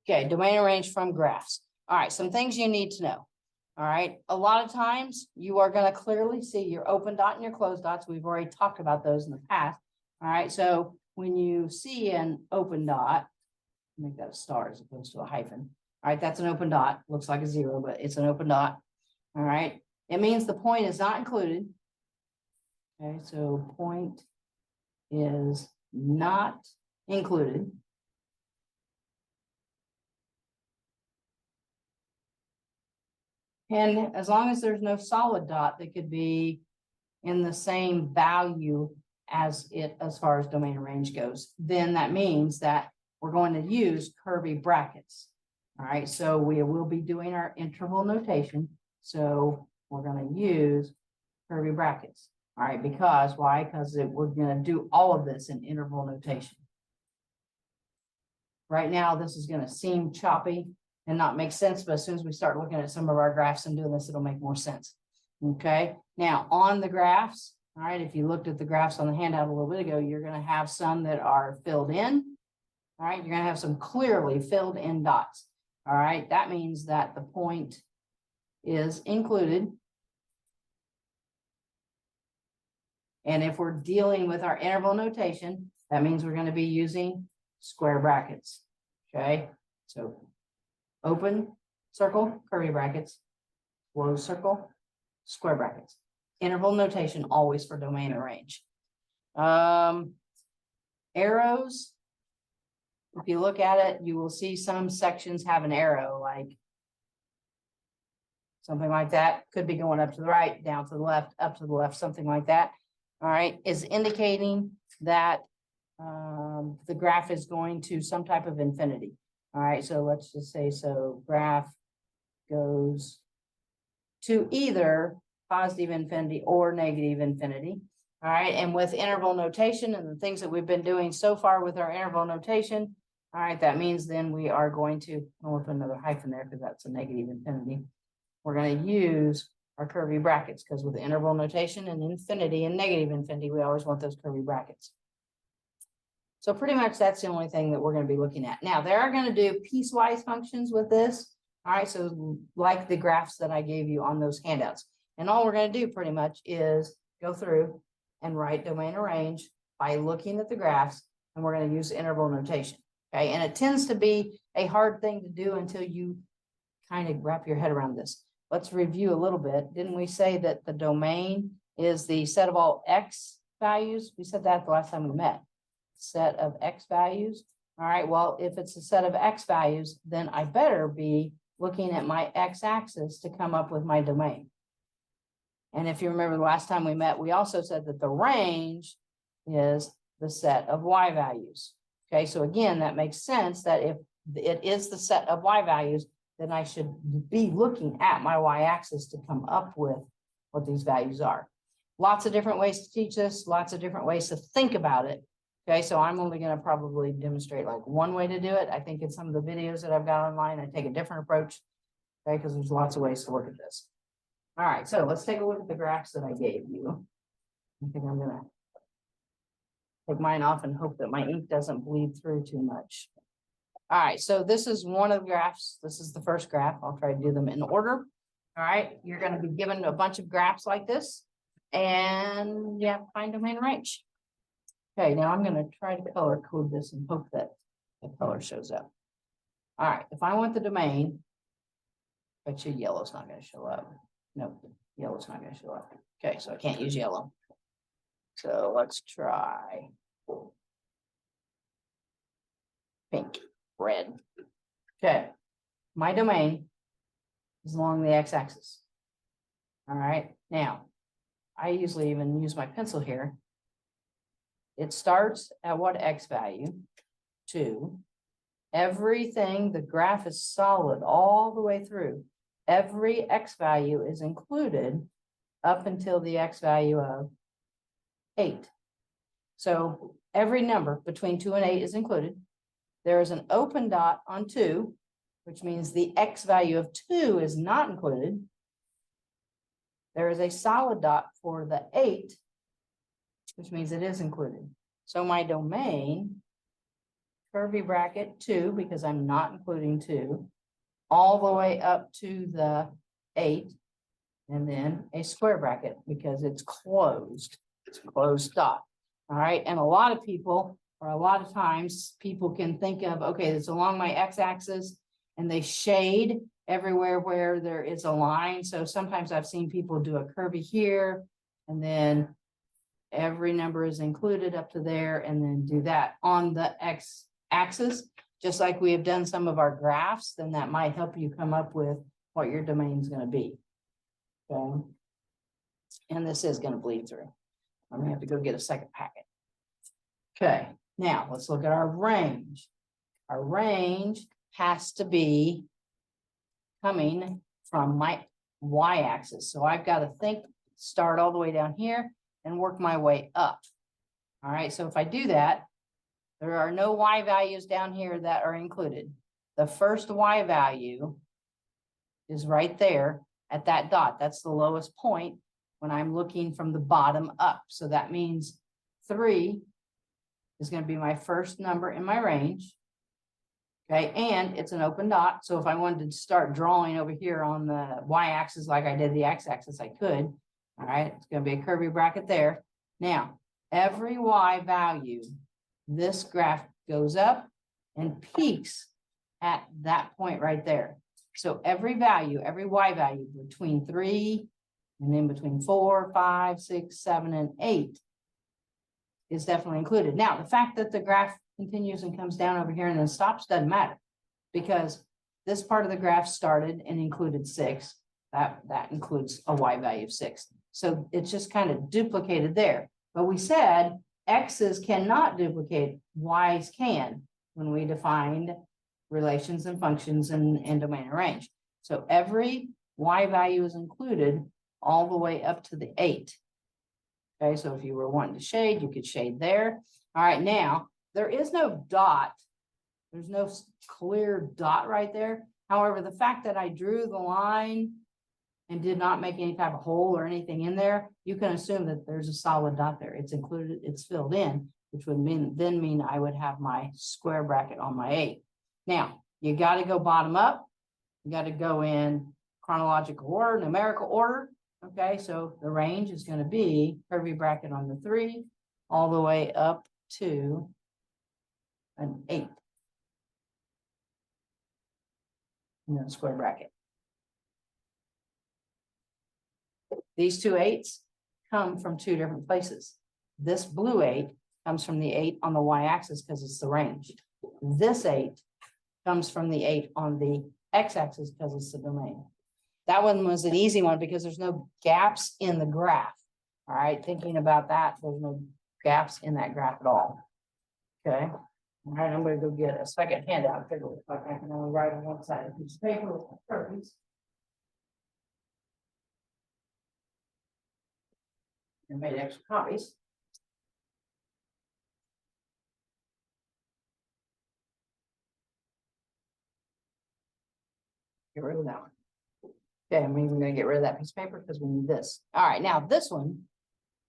Okay, domain and range from graphs. All right, some things you need to know. All right, a lot of times you are going to clearly see your open dot and your closed dots. We've already talked about those in the past. All right, so when you see an open dot, make that a star as opposed to a hyphen. All right, that's an open dot. Looks like a zero, but it's an open dot. All right, it means the point is not included. Okay, so point is not included. And as long as there's no solid dot that could be in the same value as it, as far as domain and range goes, then that means that we're going to use curly brackets. All right, so we will be doing our interval notation. So we're going to use curly brackets. All right, because why? Because we're going to do all of this in interval notation. Right now, this is going to seem choppy and not make sense, but as soon as we start looking at some of our graphs and doing this, it'll make more sense. Okay, now on the graphs, all right, if you looked at the graphs on the handout a little bit ago, you're going to have some that are filled in. All right, you're going to have some clearly filled in dots. All right, that means that the point is included. And if we're dealing with our interval notation, that means we're going to be using square brackets. Okay, so open circle, curly brackets, closed circle, square brackets. Interval notation always for domain and range. Arrows, if you look at it, you will see some sections have an arrow, like something like that. Could be going up to the right, down to the left, up to the left, something like that. All right, is indicating that the graph is going to some type of infinity. All right, so let's just say, so graph goes to either positive infinity or negative infinity. All right, and with interval notation and the things that we've been doing so far with our interval notation, all right, that means then we are going to, I'll put another hyphen there because that's a negative infinity. We're going to use our curly brackets because with interval notation and infinity and negative infinity, we always want those curly brackets. So pretty much that's the only thing that we're going to be looking at. Now, they are going to do piecewise functions with this. All right, so like the graphs that I gave you on those handouts. And all we're going to do pretty much is go through and write domain and range by looking at the graphs, and we're going to use interval notation. Okay, and it tends to be a hard thing to do until you kind of wrap your head around this. Let's review a little bit. Didn't we say that the domain is the set of all x values? We said that the last time we met. Set of x values. All right, well, if it's a set of x values, then I better be looking at my x-axis to come up with my domain. And if you remember the last time we met, we also said that the range is the set of y values. Okay, so again, that makes sense that if it is the set of y values, then I should be looking at my y-axis to come up with what these values are. Lots of different ways to teach this, lots of different ways to think about it. Okay, so I'm only going to probably demonstrate like one way to do it. I think in some of the videos that I've got online, I take a different approach, okay, because there's lots of ways to look at this. All right, so let's take a look at the graphs that I gave you. I think I'm going to take mine off and hope that my ink doesn't bleed through too much. All right, so this is one of the graphs. This is the first graph. I'll try to do them in order. All right, you're going to be given a bunch of graphs like this, and you have to find domain and range. Okay, now I'm going to try to color code this and hope that the color shows up. All right, if I want the domain, bet you yellow's not going to show up. Nope, yellow's not going to show up. Okay, so I can't use yellow. So let's try pink, red. Okay, my domain is along the x-axis. All right, now I usually even use my pencil here. It starts at what x value? 2. Everything, the graph is solid all the way through. Every x value is included up until the x value of 8. So every number between 2 and 8 is included. There is an open dot on 2, which means the x value of 2 is not included. There is a solid dot for the 8, which means it is included. So my domain curvy bracket 2, because I'm not including 2, all the way up to the 8, and then a square bracket because it's closed. It's a closed dot. All right, and a lot of people, or a lot of times, people can think of, okay, it's along my x-axis, and they shade everywhere where there is a line. So sometimes I've seen people do a curvy here, and then every number is included up to there, and then do that on the x-axis, just like we have done some of our graphs. Then that might help you come up with what your domain is going to be. Okay, and this is going to bleed through. I'm going to have to go get a second packet. Okay, now let's look at our range. Our range has to be coming from my y-axis. So I've got to start all the way down here and work my way up. All right, so if I do that, there are no y values down here that are included. The first y value is right there at that dot. That's the lowest point when I'm looking from the bottom up. So that means 3 is going to be my first number in my range. Okay, and it's an open dot. So if I wanted to start drawing over here on the y-axis like I did the x-axis, I could. All right, it's going to be a curvy bracket there. Now, every y value, this graph goes up and peaks at that point right there. So every value, every y value between 3 and then between 4, 5, 6, 7, and 8 is definitely included. Now, the fact that the graph continues and comes down over here and then stops doesn't matter, because this part of the graph started and included 6. That includes a y value of 6. So it's just kind of duplicated there. But we said x's cannot duplicate, y's can, when we defined relations and functions and domain and range. So every y value is included all the way up to the 8. Okay, so if you were wanting to shade, you could shade there. All right, now there is no dot. There's no clear dot right there. However, the fact that I drew the line and did not make any type of hole or anything in there, you can assume that there's a solid dot there. It's included, it's filled in, which would mean I would have my square bracket on my 8. Now, you got to go bottom up. You got to go in chronological order, numerical order. Okay, so the range is going to be curvy bracket on the 3 all the way up to an 8. And then square bracket. These two 8s come from 2 different places. This blue 8 comes from the 8 on the y-axis because it's the range. This 8 comes from the 8 on the x-axis because it's the domain. That one was an easy one because there's no gaps in the graph. All right, thinking about that, there's no gaps in that graph at all. Okay, all right, I'm going to go get a second handout. Figure if I can only write on one side of the piece of paper with my curves. And made extra copies. Get rid of that one. Okay, I'm even going to get rid of that piece of paper because we need this. All right, now this one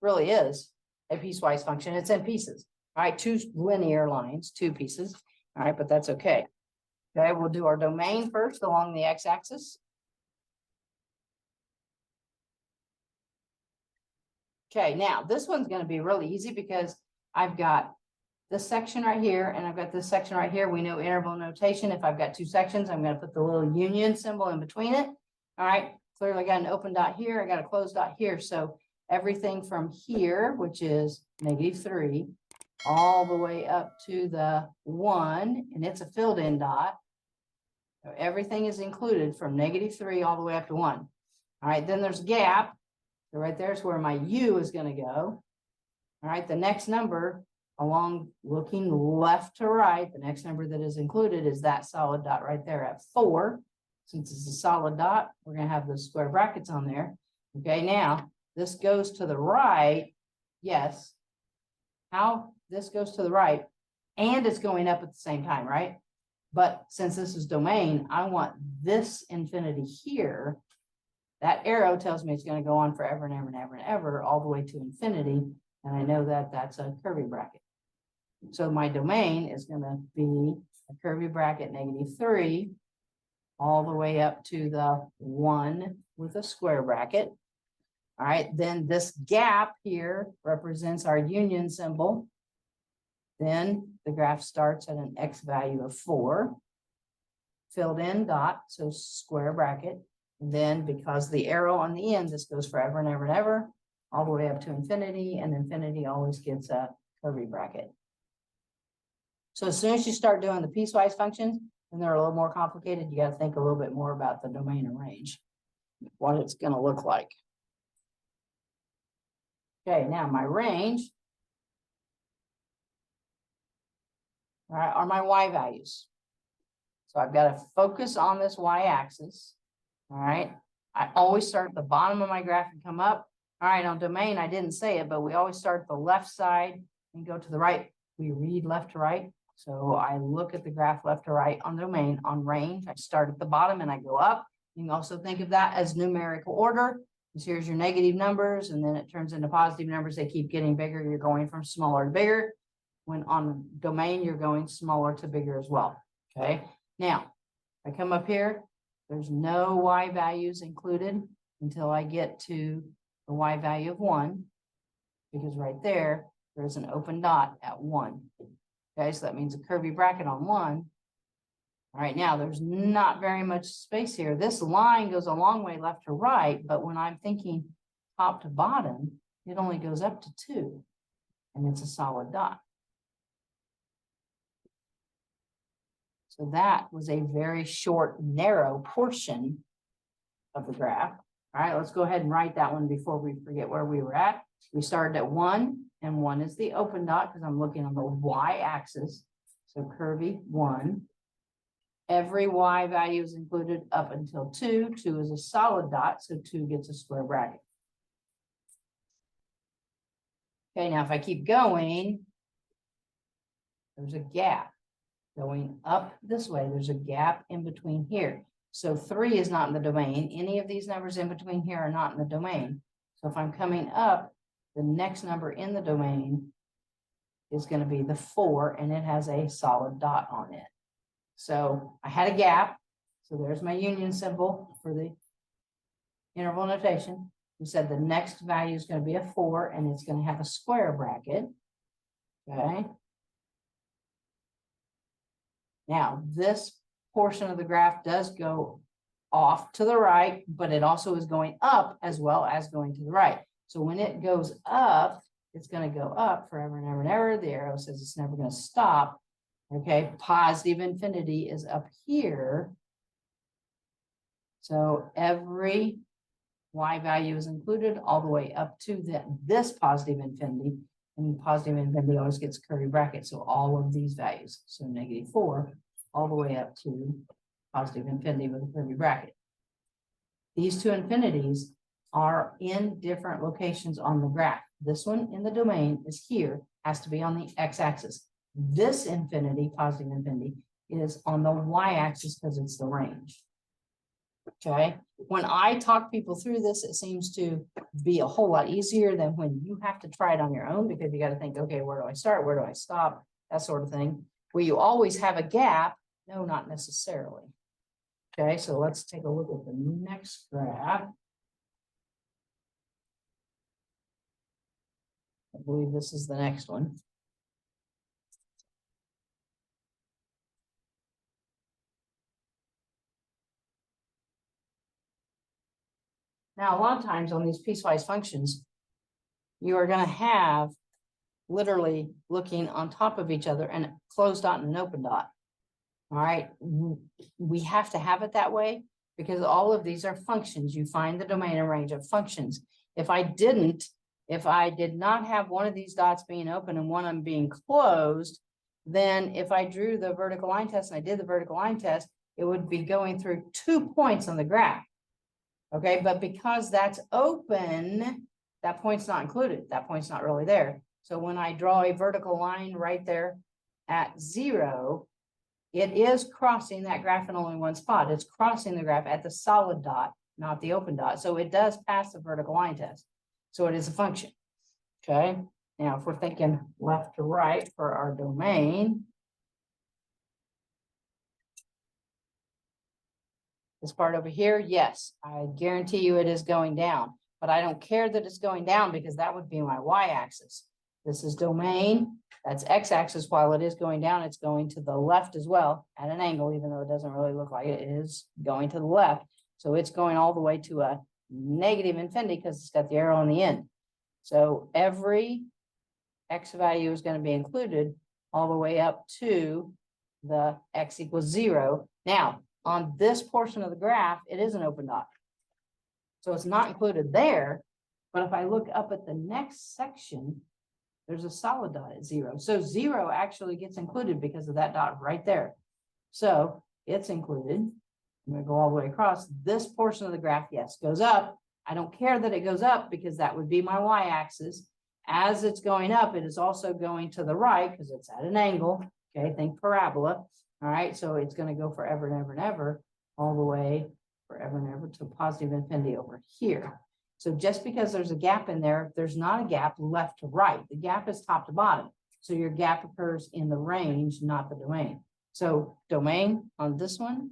really is a piecewise function. It's in pieces. All right, 2 linear lines, 2 pieces. All right, but that's okay. Okay, we'll do our domain first along the x-axis. Okay, now this one's going to be really easy because I've got this section right here and I've got this section right here. We know interval notation. If I've got 2 sections, I'm going to put the little union symbol in between it. All right, clearly I got an open dot here. I got a closed dot here. So everything from here, which is -3, all the way up to the 1, and it's a filled in dot. So everything is included from -3 all the way up to 1. All right, then there's a gap. So right there's where my U is going to go. All right, the next number along looking left to right, the next number that is included is that solid dot right there at 4. Since it's a solid dot, we're going to have those square brackets on there. Okay, now this goes to the right. Yes. How this goes to the right and it's going up at the same time, right? But since this is domain, I want this infinity here. That arrow tells me it's going to go on forever and ever and ever and ever all the way to infinity. And I know that that's a curvy bracket. So my domain is going to be a curvy bracket -3 all the way up to the 1 with a square bracket. All right, then this gap here represents our union symbol. Then the graph starts at an x value of 4, filled in dot, so square bracket. And then because the arrow on the end, this goes forever and ever and ever, all the way up to infinity, and infinity always gets a curvy bracket. So as soon as you start doing the piecewise functions, and they're a little more complicated, you got to think a little bit more about the domain and range, what it's going to look like. Okay, now my range, all right, are my y values. So I've got to focus on this y-axis. All right, I always start at the bottom of my graph and come up. All right, on domain, I didn't say it, but we always start at the left side and go to the right. We read left to right. So I look at the graph left to right. On domain. On range, I start at the bottom and I go up. You can also think of that as numerical order. Because here's your negative numbers, and then it turns into positive numbers. They keep getting bigger. You're going from smaller to bigger. When on domain, you're going smaller to bigger as well. Okay. Now, I come up here. There's no y values included until I get to the y value of 1, because right there, there's an open dot at 1. Okay, so that means a curvy bracket on 1. All right, now there's not very much space here. This line goes a long way left to right, but when I'm thinking top to bottom, it only goes up to 2, and it's a solid dot. So that was a very short, narrow portion of the graph. All right, let's go ahead and write that one before we forget where we were at. We started at 1, and 1 is the open dot because I'm looking on the y-axis. So curvy 1. Every y value is included up until 2. 2 is a solid dot, so 2 gets a square bracket. Okay, now if I keep going, there's a gap. Going up this way, there's a gap in between here. So 3 is not in the domain. Any of these numbers in between here are not in the domain. So if I'm coming up, the next number in the domain is going to be the 4, and it has a solid dot on it. So I had a gap. So there's my union symbol for the interval notation. We said the next value is going to be a 4, and it's going to have a square bracket. Okay. Now, this portion of the graph does go off to the right, but it also is going up as well as going to the right. So when it goes up, it's going to go up forever and ever and ever. The arrow says it's never going to stop. Okay, positive infinity is up here. So every y value is included all the way up to this positive infinity. And positive infinity always gets a curvy bracket. So all of these values, so -4, all the way up to positive infinity with a curvy bracket. These two infinities are in different locations on the graph. This one in the domain is here, has to be on the x-axis. This infinity, positive infinity, is on the y-axis because it's the range. Okay, when I talk people through this, it seems to be a whole lot easier than when you have to try it on your own, because you got to think, okay, where do I start? Where do I stop? That sort of thing. Where you always have a gap. No, not necessarily. Okay, so let's take a look at the next graph. I believe this is the next one. Now, a lot of times on these piecewise functions, you are going to have literally looking on top of each other and a closed dot and an open dot. All right, we have to have it that way because all of these are functions. You find the domain and range of functions. If I did not have one of these dots being open and one of them being closed, then if I drew the vertical line test and I did the vertical line test, it would be going through 2 points on the graph. Okay, but because that's open, that point's not included. That point's not really there. So when I draw a vertical line right there at 0, it is crossing that graph in only one spot. It's crossing the graph at the solid dot, not the open dot. So it does pass the vertical line test. So it is a function. Okay. Now, if we're thinking left to right for our domain, this part over here, yes, I guarantee you it is going down, but I don't care that it's going down because that would be my y-axis. This is domain, that's x-axis. While it is going down, it's going to the left as well at an angle, even though it doesn't really look like it is going to the left. So it's going all the way to a negative infinity because it's got the arrow on the end. So every x value is going to be included all the way up to the x equals 0. Now, on this portion of the graph, it is an open dot. So it's not included there. But if I look up at the next section, there's a solid dot at 0. So 0 actually gets included because of that dot right there. So it's included. I'm going to go all the way across. This portion of the graph, yes, goes up. I don't care that it goes up because that would be my y-axis. As it's going up, it is also going to the right because it's at an angle. Okay, think parabola. All right, so it's going to go forever and ever and ever, all the way forever and ever to positive infinity over here. So just because there's a gap in there, there's not a gap left to right. The gap is top to bottom. So your gap occurs in the range, not the domain. So domain on this one,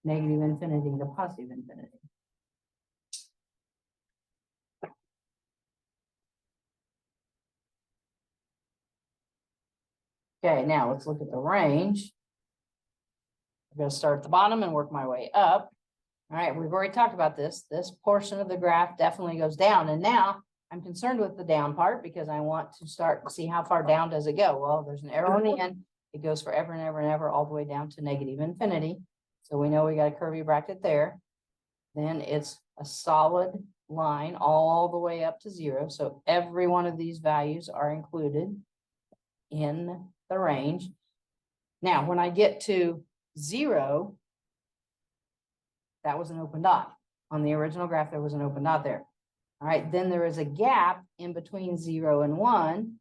negative infinity to positive infinity. Okay, now let's look at the range. I'm going to start at the bottom and work my way up. All right, we've already talked about this. This portion of the graph definitely goes down. And now I'm concerned with the down part because I want to start to see how far down does it go. Well, there's an arrow on the end. It goes forever and ever and ever all the way down to negative infinity. So we know we got a curvy bracket there. Then it's a solid line all the way up to 0. So every one of these values are included in the range. Now, when I get to 0, that was an open dot. On the original graph, there was an open dot there. All right, then there is a gap in between 0 and 1.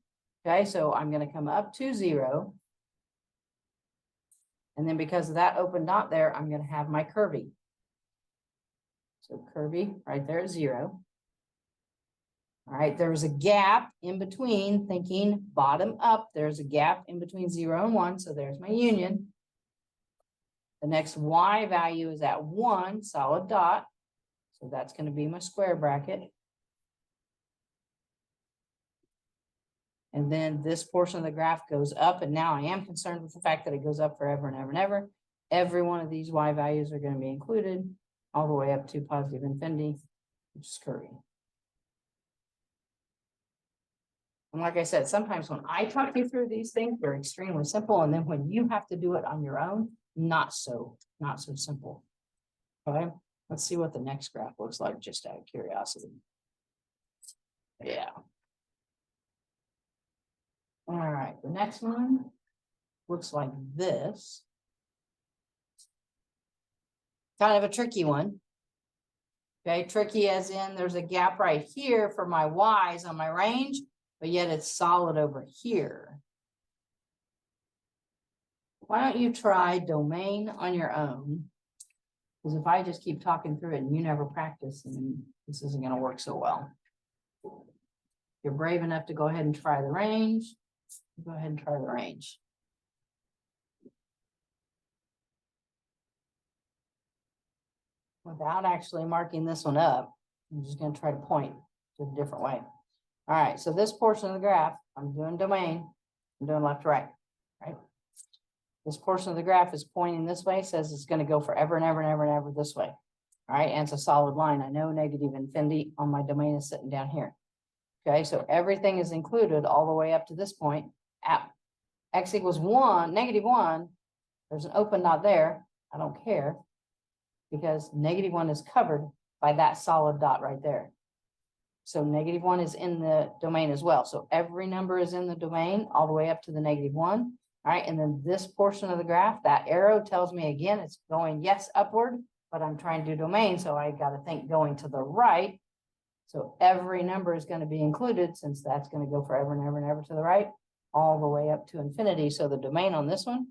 Okay, so I'm going to come up to 0. And then because of that open dot there, I'm going to have my curvy. So curvy right there at 0. All right, there's a gap in between, thinking bottom up. There's a gap in between 0 and 1. So there's my union. The next y value is at 1, solid dot. So that's going to be my square bracket. And then this portion of the graph goes up. And now I am concerned with the fact that it goes up forever and ever and ever. Every one of these y values are going to be included all the way up to positive infinity, which is curvy. And like I said, sometimes when I talk you through these things, they're extremely simple. And then when you have to do it on your own, not so simple. Okay, let's see what the next graph looks like, just out of curiosity. Yeah. All right, the next one looks like this. Kind of a tricky one. Okay, tricky as in there's a gap right here for my y's on my range, but yet it's solid over here. Why don't you try domain on your own? Because if I just keep talking through it and you never practice, then this isn't going to work so well. If you're brave enough to go ahead and try the range, go ahead and try the range. Without actually marking this one up, I'm just going to try to point to a different way. All right, so this portion of the graph, I'm doing domain, I'm doing left to right, right? This portion of the graph is pointing this way, says it's going to go forever and ever and ever and ever this way. All right, and it's a solid line. I know negative infinity on my domain is sitting down here. Okay, so everything is included all the way up to this point. At x equals 1, negative 1, there's an open dot there. I don't care because negative 1 is covered by that solid dot right there. So negative 1 is in the domain as well. So every number is in the domain all the way up to the negative 1. All right, and then this portion of the graph, that arrow tells me again, it's going, yes, upward, but I'm trying to do domain. So I got to think going to the right. So every number is going to be included since that's going to go forever and ever and ever to the right, all the way up to infinity. So the domain on this one,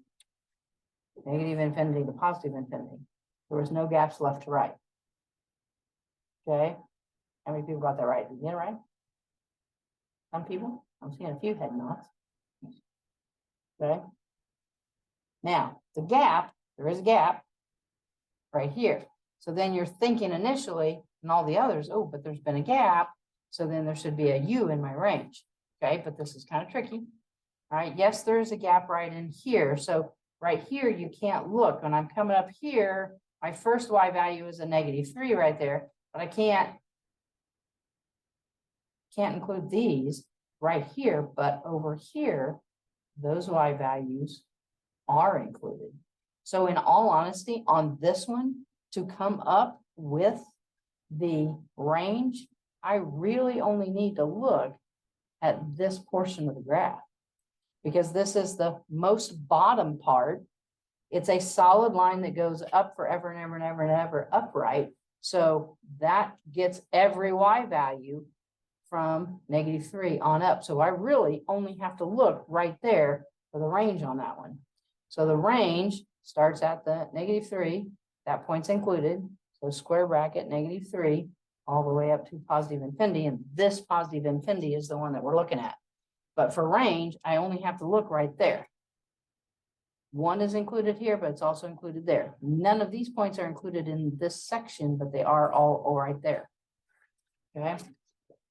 negative infinity to positive infinity. There was no gaps left to right. Okay. How many people got that right? Did you get it right? Some people? I'm seeing a few head nods. Okay. Now, the gap, there is a gap right here. So then you're thinking initially, and all the others, oh, but there's been a gap. So then there should be a U in my range. Okay, but this is kind of tricky. All right, yes, there is a gap right in here. So right here, you can't look. When I'm coming up here, my first Y value is a -3 right there, but I can't include these right here, but over here, those Y values are included. So in all honesty, on this one, to come up with the range, I really only need to look at this portion of the graph, because this is the most bottom part. It's a solid line that goes up forever and ever and ever and ever upright. So that gets every Y value from -3 on up. So I really only have to look right there for the range on that one. So the range starts at the -3, that point's included. So square bracket -3 all the way up to positive infinity. And this positive infinity is the one that we're looking at. But for range, I only have to look right there. One is included here, but it's also included there. None of these points are included in this section, but they are all right there. Okay.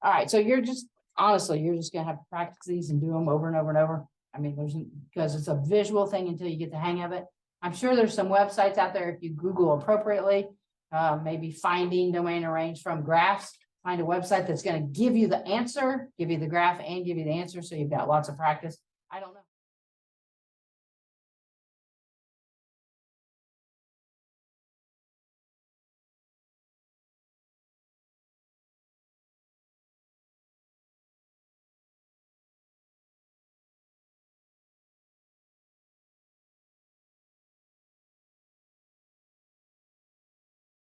All right. So you're just, honestly, you're just going to have to practice these and do them over and over and over. I mean, because it's a visual thing until you get the hang of it. I'm sure there's some websites out there, if you Google appropriately, maybe finding domain and range from graphs, find a website that's going to give you the answer, give you the graph and give you the answer. So you've got lots of practice. I don't know.